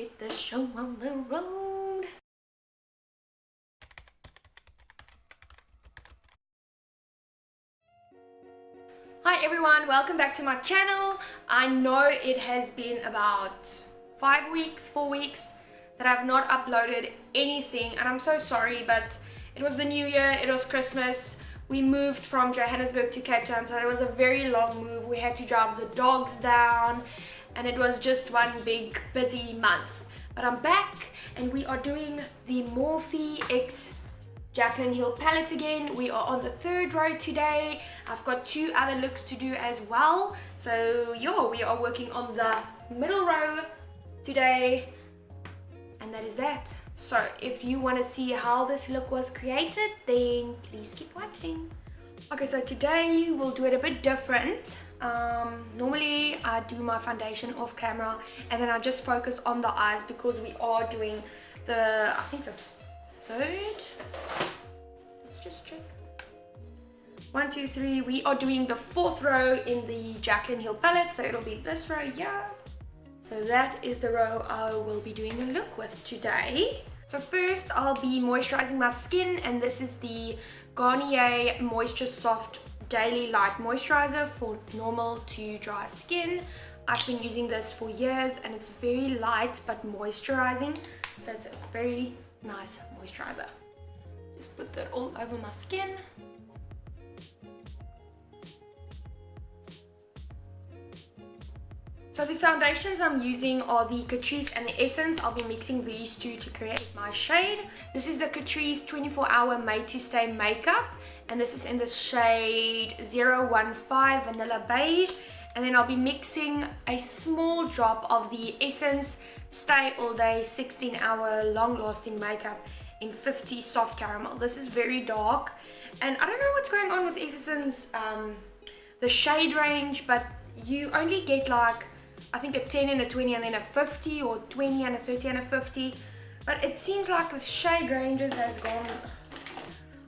get the show on the road. Hi everyone, welcome back to my channel. I know it has been about 4 weeks that I've not uploaded anything, and I'm so sorry, but it was the new year, it was Christmas. We moved from Johannesburg to Cape Town, so it was a very long move. We had to drive the dogs down, and it was just one big busy month. But I'm back, and we are doing the Morphe X Jaclyn Hill palette again. We are on the 3rd row today. I've got 2 other looks to do as well. So yeah, we are working on the middle row today, and that is that. So if you want to see how this look was created, then please keep watching. Okay, so today we'll do it a bit different. Normally I do my foundation off camera and then I just focus on the eyes because we are doing the, I think the 3rd. Let's just check. 1, 2, 3. We are doing the 4th row in the Jaclyn Hill palette, so it'll be this row here. So that is the row I will be doing a look with today. So first I'll be moisturizing my skin, and this is the Garnier Moisture Soft Daily Light Moisturizer for normal to dry skin. I've been using this for years and it's very light but moisturizing, so it's a very nice moisturizer. Just put that all over my skin. So the foundations I'm using are the Catrice and the Essence. I'll be mixing these two to create my shade. This is the Catrice 24-hour Made to Stay makeup, and this is in the shade 015 Vanilla Beige. And then I'll be mixing a small drop of the Essence Stay All Day 16-hour long-lasting makeup in 50 Soft Caramel. This is very dark, and I don't know what's going on with Essence, the shade range, but you only get like, I think a 10 and a 20 and then a 50, or 20 and a 30 and a 50. But it seems like the shade ranges has gone,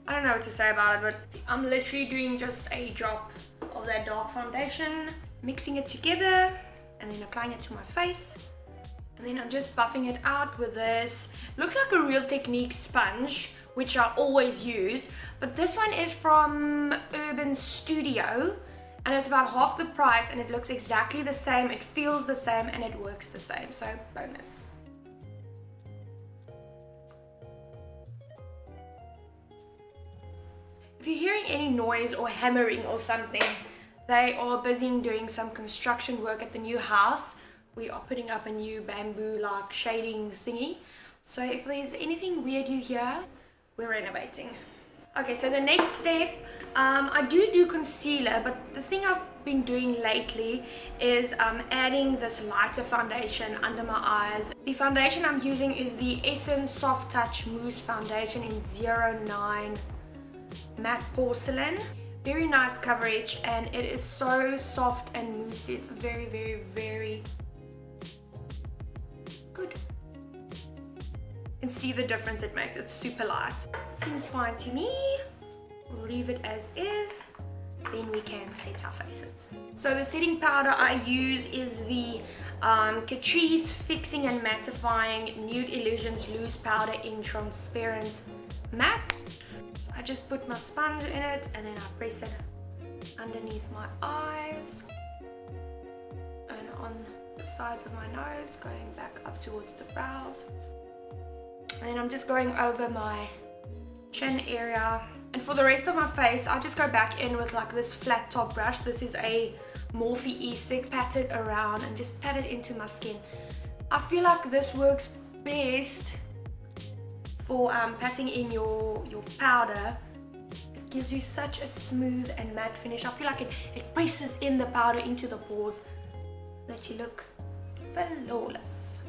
I don't know what to say about it, but I'm literally doing just a drop of that dark foundation, mixing it together and then applying it to my face. And then I'm just buffing it out with this, looks like a Real Technique sponge, which I always use, but this one is from Urban Studio. And it's about half the price, and it looks exactly the same, it feels the same, and it works the same, so bonus. If you're hearing any noise or hammering or something, they are busy doing some construction work at the new house. We are putting up a new bamboo like shading thingy, so if there's anything weird you hear, we're renovating. Okay, so the next step, I do concealer, but the thing I've been doing lately is adding this lighter foundation under my eyes. The foundation I'm using is the Essence Soft Touch Mousse Foundation in 09 Matte Porcelain. Very nice coverage, and it is so soft and moussey. It's very, very, very good. You can see the difference it makes. It's super light. Seems fine to me. We'll leave it as is, then we can set our faces. So the setting powder I use is the Catrice Fixing and Mattifying Nude Illusions Loose Powder in Transparent Matte. I just put my sponge in it and then I press it underneath my eyes and on the sides of my nose, going back up towards the brows. And then I'm just going over my chin area. And for the rest of my face, I just go back in with like this flat top brush. This is a Morphe E6. Pat it around and just pat it into my skin. I feel like this works best for patting in your powder. It gives you such a smooth and matte finish. I feel like it presses in the powder into the pores that you look flawless.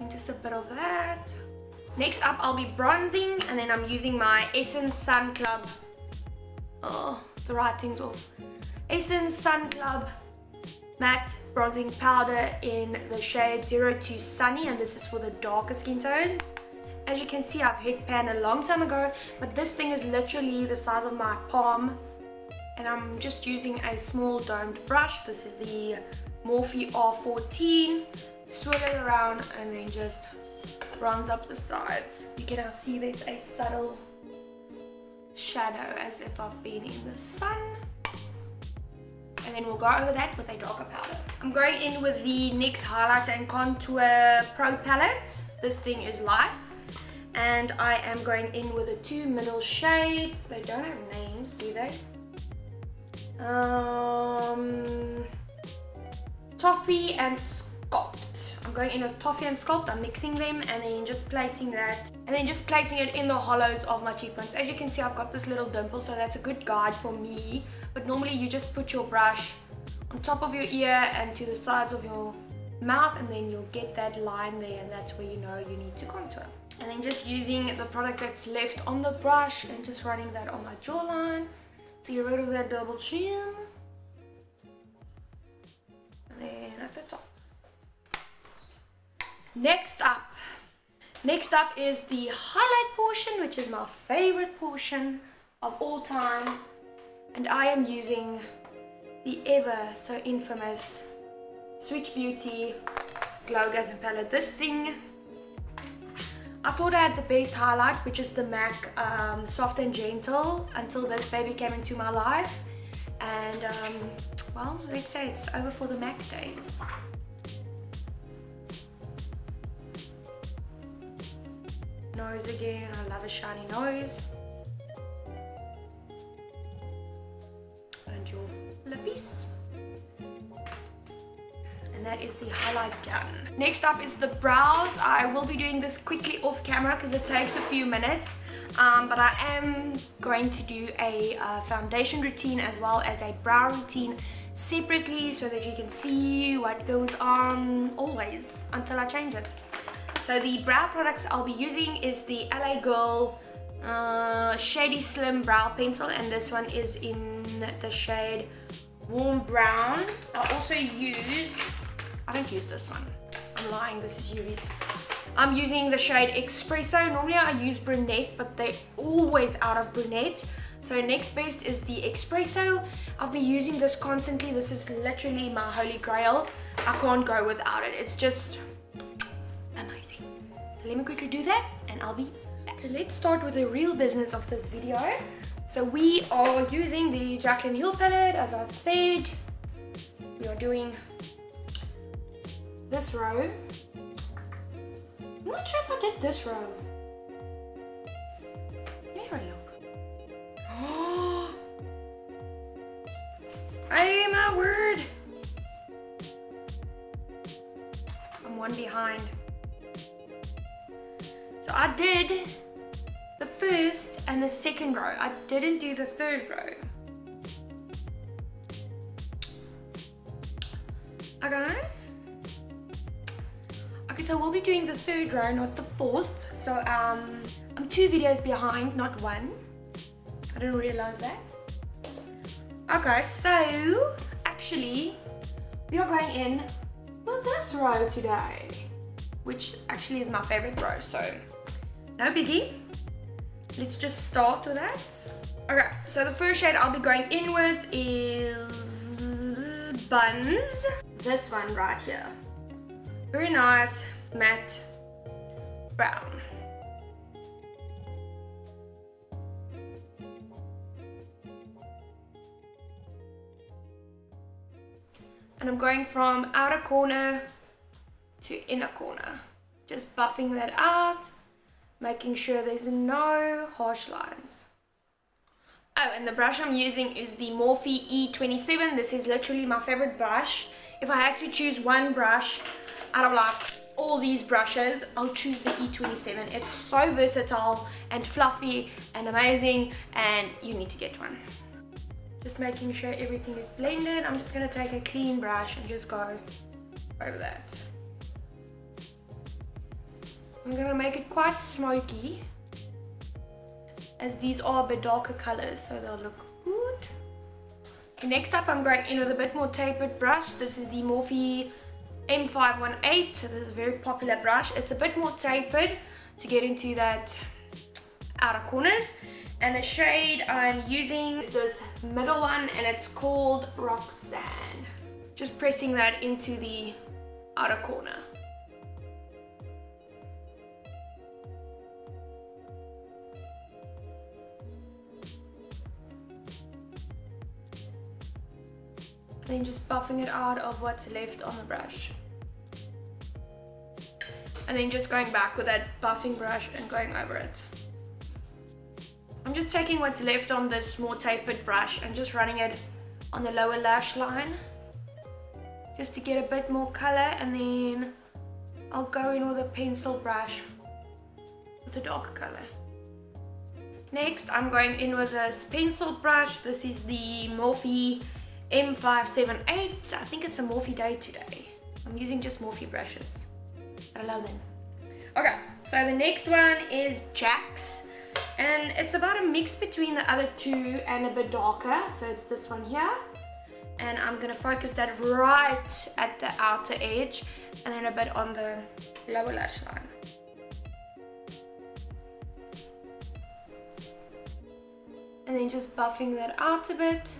And just a bit of that. Next up, I'll be bronzing, and then I'm using my Essence Sun Club. Oh, the writing's off. Essence Sun Club Matte Bronzing Powder in the shade 02 Sunny, and this is for the darker skin tone. As you can see, I've hit pan a long time ago, but this thing is literally the size of my palm, and I'm just using a small domed brush. This is the Morphe R14 swirl it around, and then just bronze up the sides. You can now see there's a subtle shadow as if I've been in the sun. And then we'll go over that with a darker powder. I'm going in with the NYX Highlighter and Contour Pro Palette. This thing is Life. And I am going in with the two middle shades. They don't have names, do they? Toffee and Sculpt. I'm going in with Toffee and Sculpt. I'm mixing them and then just placing that. And then just placing it in the hollows of my cheekbones. As you can see, I've got this little dimple, so that's a good guide for me. But normally you just put your brush on top of your ear and to the sides of your mouth, and then you'll get that line there, and that's where you know you need to contour. And then just using the product that's left on the brush and just running that on my jawline to get rid of that double chin. And then at the top. Next up is the highlight portion, which is my favorite portion of all time. And I am using the ever so infamous Sweet Beauty Glow Gasm palette. This thing, I thought I had the best highlight, which is the MAC Soft and Gentle, until this baby came into my life. And well, let's say it's over for the MAC days. Nose again, I love a shiny nose. And your lippies. And that is the highlight done. Next up is the brows. I will be doing this quickly off camera because it takes a few minutes. But I am going to do a foundation routine as well as a brow routine separately so that you can see what goes on always until I change it. So the brow products I'll be using is the LA Girl Shady Slim Brow Pencil, and this one is in the shade Warm Brown. I also use, I don't use this one, I'm lying, this is Yuvi's. I'm using the shade Espresso. Normally I use brunette, but they're always out of brunette. So next best is the Espresso. I've been using this constantly. This is literally my holy grail. I can't go without it. It's just amazing. So let me quickly do that and I'll be back. So let's start with the real business of this video. So we are using the Jaclyn Hill palette. As I said, we are doing this row. I'm not sure if I did this row. Let me look. Oh, hey, my word! I'm one behind. So I did the first and the second row. I didn't do the third row. Okay, so we'll be doing the third row, not the fourth. So I'm 2 videos behind, not 1. I didn't realize that. Okay, so actually we are going in with this row today, which actually is my favorite row, so no biggie. Let's just start with that. Okay, so the first shade I'll be going in with is Buns. This one right here. Very nice matte brown. And I'm going from outer corner to inner corner. Just buffing that out, making sure there's no harsh lines. Oh, and the brush I'm using is the Morphe E27. This is literally my favorite brush. If I had to choose one brush out of like all these brushes, I'll choose the E27. It's so versatile and fluffy and amazing, and you need to get one. Just making sure everything is blended. I'm just going to take a clean brush and just go over that. I'm going to make it quite smoky, as these are a bit darker colors, so they'll look good. Next up, I'm going in with a bit more tapered brush. This is the Morphe M518. So this is a very popular brush. It's a bit more tapered to get into that outer corners. And the shade I'm using is this middle one, and it's called Roxanne. Just pressing that into the outer corner. then just buffing it out of what's left on the brush. And then just going back with that buffing brush and going over it. I'm just taking what's left on this more tapered brush and just running it on the lower lash line, just to get a bit more color, and then I'll go in with a pencil brush with a darker color. Next, I'm going in with this pencil brush. This is the Morphe M578. I think it's a Morphe day today. I'm using just Morphe brushes. I love them. Okay, so the next one is Jack's, and it's about a mix between the other two and a bit darker. So it's this one here, and I'm gonna focus that right at the outer edge and then a bit on the lower lash line. And then just buffing that out a bit,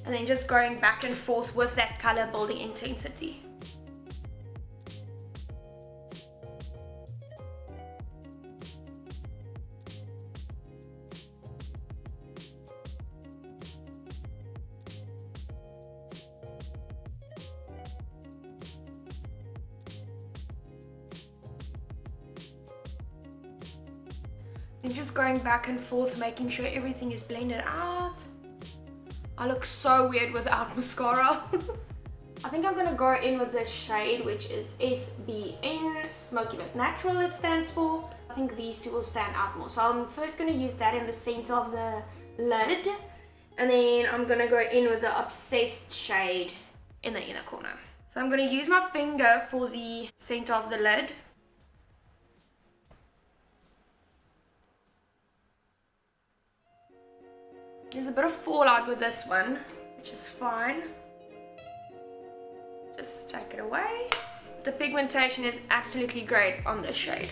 and then just going back and forth with that color building intensity. And just going back and forth, making sure everything is blended out. I look so weird without mascara. I think I'm gonna go in with this shade, which is SBN, Smoky But Natural it stands for. I think these two will stand out more. So I'm first gonna use that in the center of the lid. And then I'm gonna go in with the Obsessed shade in the inner corner. So I'm gonna use my finger for the center of the lid. There's a bit of fallout with this one, which is fine. Just take it away. The pigmentation is absolutely great on this shade.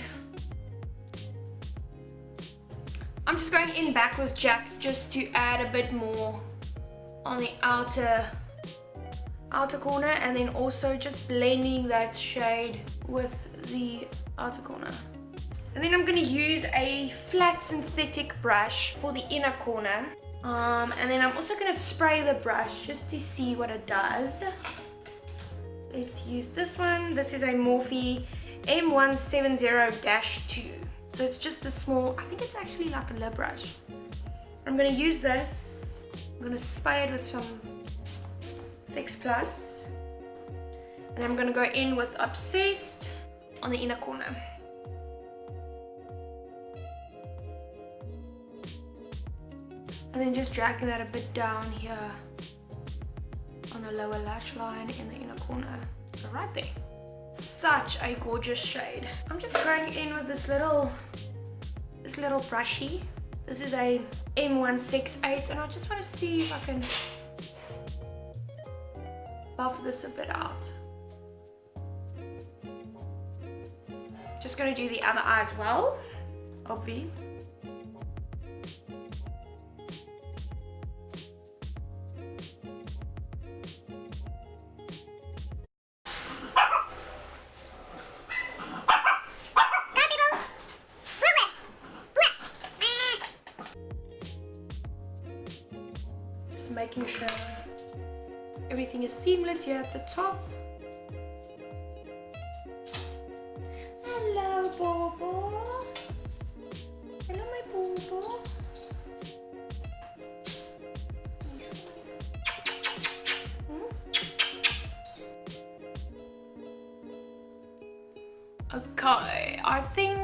I'm just going in back with Jack's just to add a bit more on the outer corner, and then also just blending that shade with the outer corner. And then I'm going to use a flat synthetic brush for the inner corner. And then I'm also going to spray the brush just to see what it does. Let's use this one. This is a Morphe M170-2. So it's just a small, I think it's actually like a lip brush. I'm going to use this. I'm going to spray it with some Fix Plus. And I'm going to go in with Obsessed on the inner corner. And then just dragging that a bit down here on the lower lash line in the inner corner. So right there. Such a gorgeous shade. I'm just going in with this little brushie. This is a M168, and I just want to see if I can buff this a bit out. Just going to do the other eye as well, obviously. Making sure everything is seamless here at the top. Hello, Bobo. Hello, my Bobo. Okay, I think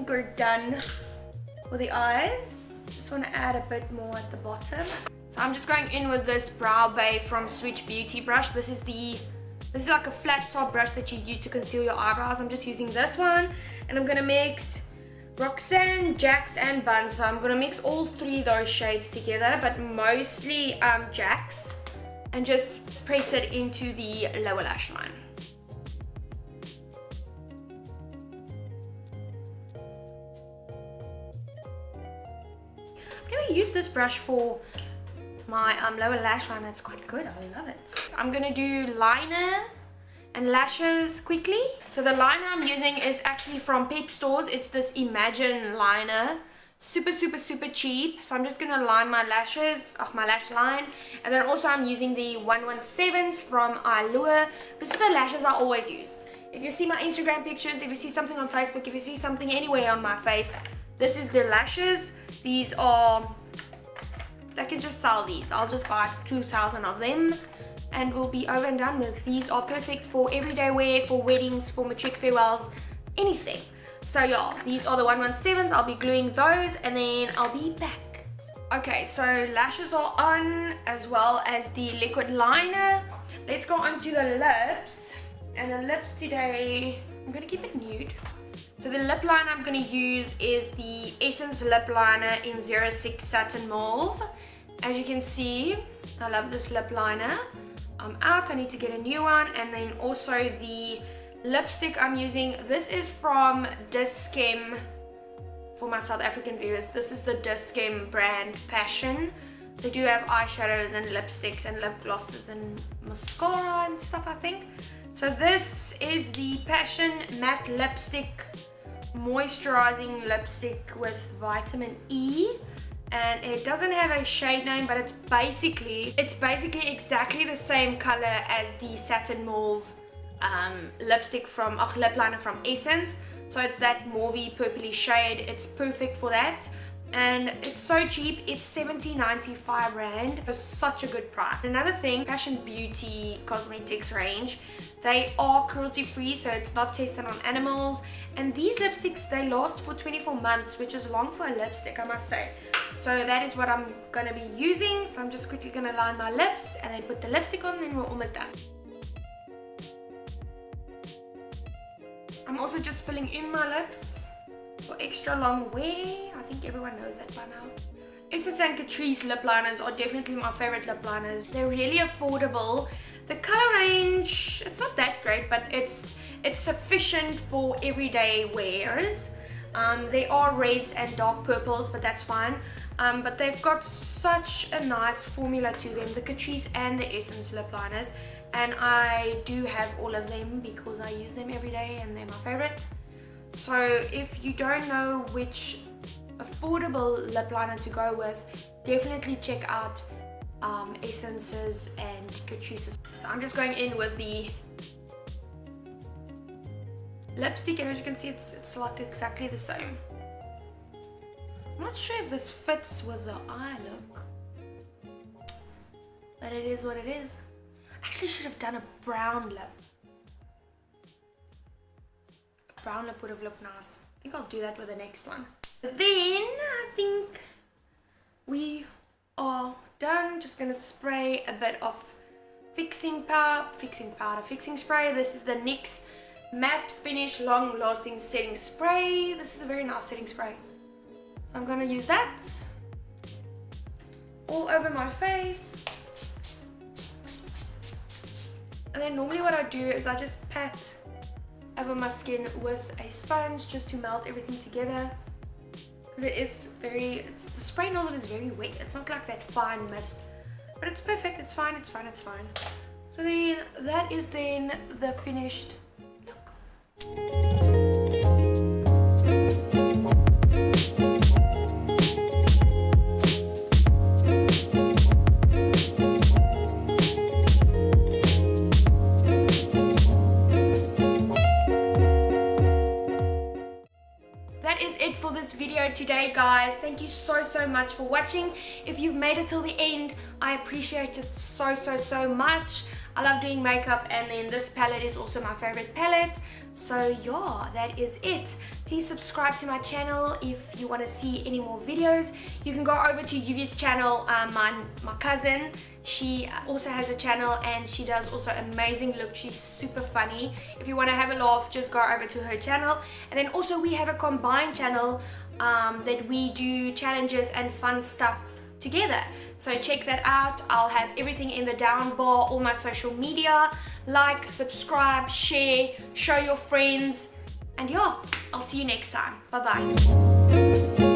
we're done with the eyes. Just want to add a bit more at the bottom. So I'm just going in with this Brow Bay from Switch Beauty brush. This is like a flat top brush that you use to conceal your eyebrows. I'm just using this one, and I'm gonna mix Roxanne, Jack's, and Bun. So I'm gonna mix all three of those shades together, but mostly Jack's, and just press it into the lower lash line. I use this brush for my lower lash line. That's quite good. I love it. I'm gonna do liner and lashes quickly. So the liner I'm using is actually from Pep Stores. It's this Imagine liner. super cheap. So I'm just gonna line my lashes, my lash line, and then also I'm using the 117s from Allure. This is the lashes I always use. If you see my Instagram pictures, if you see something on Facebook, if you see something anywhere on my face, this is the lashes. These are, I can just sell these. I'll just buy 2,000 of them and we'll be over and done with. These are perfect for everyday wear, for weddings, for matric farewells, anything. So yeah, these are the 117s. I'll be gluing those and then I'll be back. Okay, so lashes are on as well as the liquid liner. Let's go on to the lips. And the lips today, I'm gonna keep it nude. So the lip liner I'm gonna use is the Essence lip liner in 06 Satin Mauve. As you can see, I love this lip liner. I'm out, I need to get a new one. And then also the lipstick I'm using, this is from Dischem. For my South African viewers, this is the Dischem brand Passion. They do have eyeshadows and lipsticks and lip glosses and mascara and stuff, I think. So this is the Passion Matte Lipstick Moisturizing Lipstick with Vitamin E. And it doesn't have a shade name, but it's basically exactly the same color as the Satin Mauve lipstick from lip liner from Essence. So it's that mauvey purpley shade. It's perfect for that. And it's so cheap. It's 70.95 rand. It's such a good price. Another thing, Passion Beauty cosmetics range, they are cruelty free, so it's not tested on animals. And these lipsticks, they last for 24 months, which is long for a lipstick, I must say. So that is what I'm gonna be using. So I'm just quickly gonna line my lips and then put the lipstick on, and then we're almost done. I'm also just filling in my lips for extra long wear. I think everyone knows that by now. Essence and Catrice lip liners are definitely my favorite lip liners. They're really affordable. The color range, it's not that great, but it's sufficient for everyday wears. They are reds and dark purples, but that's fine. But they've got such a nice formula to them, the Catrice and the Essence lip liners. And I do have all of them because I use them every day and they're my favorite. So if you don't know which affordable lip liner to go with, definitely check out Essence's and Catrice's. So I'm just going in with the lipstick, and as you can see, it's like exactly the same. I'm not sure if this fits with the eye look, but it is what it is. I actually should have done a brown lip. A brown lip would have looked nice. I think I'll do that with the next one. But then I think we are done. Just gonna spray a bit of fixing spray. This is the NYX Matte Finish Long Lasting Setting Spray. This is a very nice setting spray. So I'm gonna use that all over my face. And then normally what I do is I just pat over my skin with a sponge just to melt everything together. Because the spray nozzle is very wet. It's not like that fine mist, but it's perfect. It's fine. So then that is then the finished look. For this video today, guys. Thank you so much for watching. If you've made it till the end, I appreciate it so much. I love doing makeup, and then this palette is also my favorite palette. So yeah, that is it. Please subscribe to my channel if you want to see any more videos. You can go over to Yuvia's channel. My cousin, she also has a channel and she does also amazing looks. She's super funny. If you want to have a laugh, just go over to her channel. And then also we have a combined channel that we do challenges and fun stuff together. So check that out. I'll have everything in the down bar, all my social media. Like, subscribe, share, show your friends. And yeah, I'll see you next time. Bye bye.